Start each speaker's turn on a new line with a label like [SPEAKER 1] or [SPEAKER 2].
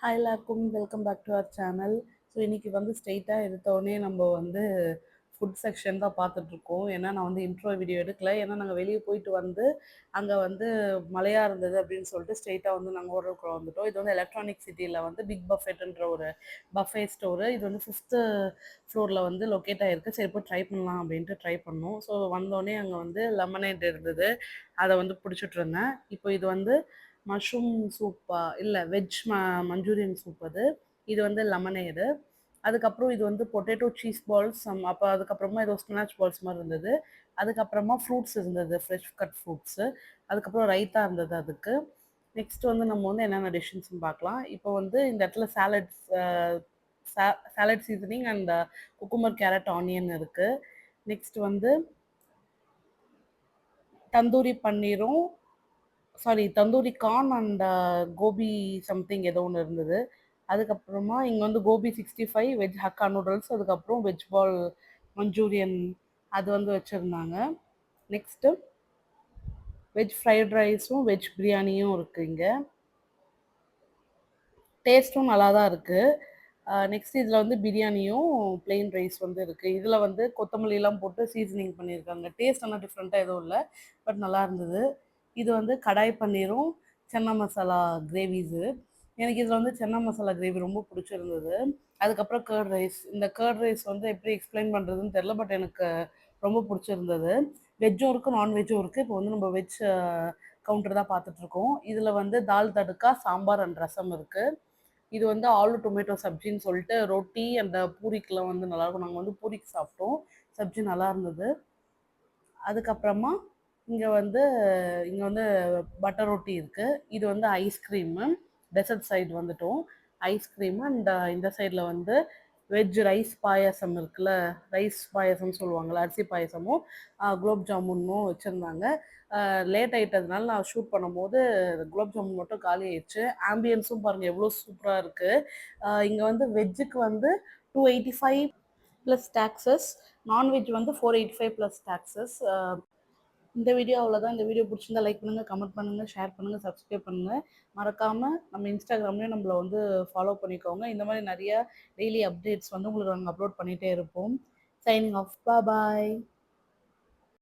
[SPEAKER 1] Hi எல்லாருக்கும் welcome back to our channel. So இன்றைக்கி வந்து ஸ்ட்ரெயிட்டாக எடுத்தோடனே நம்ம வந்து ஃபுட் செக்ஷன் தான் பார்த்துட்ருக்கோம். ஏன்னா நான் வந்து இன்ட்ரோ வீடியோ எடுக்கல. ஏன்னா நாங்கள் வெளியே போயிட்டு வந்து அங்கே வந்து மழையாக இருந்தது அப்படின்னு சொல்லிட்டு ஸ்ட்ரெயிட்டாக வந்து நாங்கள் ஹோட்டலுக்குள்ள வந்துட்டோம். இது வந்து எலக்ட்ரானிக் சிட்டியில் வந்து பிக் பஃபெட்ன்ற ஒரு பஃபே ஸ்டோரு. இது வந்து 5th ஃப்ளோரில் வந்து லொக்கேட் ஆகிருக்கு. சரி போய் ட்ரை பண்ணலாம் அப்படின்ட்டு ட்ரை பண்ணோம். ஸோ வந்தோடனே அங்கே வந்து லெமனேட் இருந்தது. அதை வந்து பிடிச்சிட்டு இருந்தேன். இப்போ இது வந்து மஷ்ரூம் சூப்பா இல்லை மஞ்சூரியன் சூப் அது. இது வந்து லெமனேடு. அதுக்கப்புறம் இது வந்து பொட்டேட்டோ சீஸ் பால்ஸ் அப்போ அதுக்கப்புறமா ஏதோ ஸ்பினாச் பால்ஸ் மாதிரி இருந்தது. அதுக்கப்புறமா ஃப்ரூட்ஸ் இருந்தது, ஃப்ரெஷ் கட் ஃப்ரூட்ஸு. அதுக்கப்புறம் ரைத்தா இருந்தது அதுக்கு. நெக்ஸ்ட் வந்து நம்ம வந்து என்னென்ன டிஷ்ஷன்ஸ்னு பார்க்கலாம். இப்போ வந்து இந்த இடத்துல salad seasoning and cucumber carrot onion இருக்குது. நெக்ஸ்ட் வந்து தந்தூரி பன்னீரும் tandoori corn and gobi something ஏதோ ஒன்று இருந்தது. அதுக்கப்புறமா இங்கே வந்து கோபி 65 வெஜ் ஹக்கா நூடுல்ஸ், அதுக்கப்புறம் வெஜ் பால் மஞ்சூரியன் அது வந்து வச்சுருந்தாங்க. நெக்ஸ்ட்டு வெஜ் ஃப்ரைட் ரைஸும் வெஜ் பிரியாணியும் இருக்குது இங்கே. டேஸ்ட்டும் நல்லா தான் இருக்குது. நெக்ஸ்ட் இதில் வந்து பிரியாணியும் பிளெயின் ரைஸ் வந்து இருக்குது. இதில் வந்து கொத்தமல்லிலாம் போட்டு சீசனிங் பண்ணியிருக்காங்க. டேஸ்ட் ஆனால் டிஃப்ரெண்ட்டாக எதுவும் இல்லை, பட் நல்லா இருந்தது. இது வந்து கடாய் பன்னீரும் சன்னா மசாலா கிரேவிஸு. எனக்கு இதில் வந்து சன்னா மசாலா கிரேவி ரொம்ப பிடிச்சிருந்தது. அதுக்கப்புறம் கர்ட் ரைஸ். இந்த கர்ட் ரைஸ் வந்து எப்படி எக்ஸ்பிளைன் பண்ணுறதுன்னு தெரில, பட் எனக்கு ரொம்ப பிடிச்சிருந்தது. வெஜ்ஜும் இருக்குது, நான்வெஜ்ஜும் இருக்குது. இப்போ வந்து நம்ம வெஜ் கவுண்டர் தான் பார்த்துட்ருக்கோம். இதில் வந்து தால் தடுக்கா, சாம்பார் அண்ட் ரசம் இருக்குது. இது வந்து ஆலு டொமேட்டோ சப்ஜின்னு சொல்லிட்டு ரொட்டி அந்த பூரிக்கெலாம் வந்து நல்லாயிருக்கும். நாங்கள் வந்து பூரிக்கு சாப்பிட்டோம். சப்ஜி நல்லா இருந்தது. அதுக்கப்புறமா இங்கே வந்து பட்டர் ரொட்டி இருக்குது. இது வந்து ஐஸ்கிரீமு. டெசர்ட் சைடு வந்துட்டோம். ஐஸ்கிரீமு அண்ட் இந்த சைடில் வந்து வெஜ் ரைஸ் பாயாசம் இருக்குல்ல, ரைஸ் பாயாசம் சொல்லுவாங்கள்ல, அரிசி பாயாசமும் குலோப் ஜாமுனும் வச்சுருந்தாங்க. லேட் ஆகிட்டதுனால நான் ஷூட் பண்ணும்போது குலோப் ஜாமுன் மட்டும் காலி ஆயிடுச்சு. ஆம்பியன்ஸும் பாருங்கள் எவ்வளோ சூப்பராக இருக்குது. இங்கே வந்து வெஜ்ஜுக்கு வந்து 285 ப்ளஸ் டேக்ஸஸ், நான்வெஜ் வந்து 485 ப்ளஸ் டேக்ஸஸ். இந்த வீடியோ அவ்வளோதான். இந்த வீடியோ பிடிச்சிருந்தா லைக் பண்ணுங்கள், கமெண்ட் பண்ணுங்கள், ஷேர் பண்ணுங்கள், சப்ஸ்கிரைப் பண்ணுங்கள். மறக்காமல் நம்ம இன்ஸ்டாகிராம்லேயும் நம்மளை வந்து ஃபாலோ பண்ணிக்கோங்க. இந்த மாதிரி நிறைய டெய்லி அப்டேட்ஸ் வந்து உங்களுக்கு நாங்கள் அப்லோட் பண்ணிகிட்டே இருப்போம். Signing off. பாய்.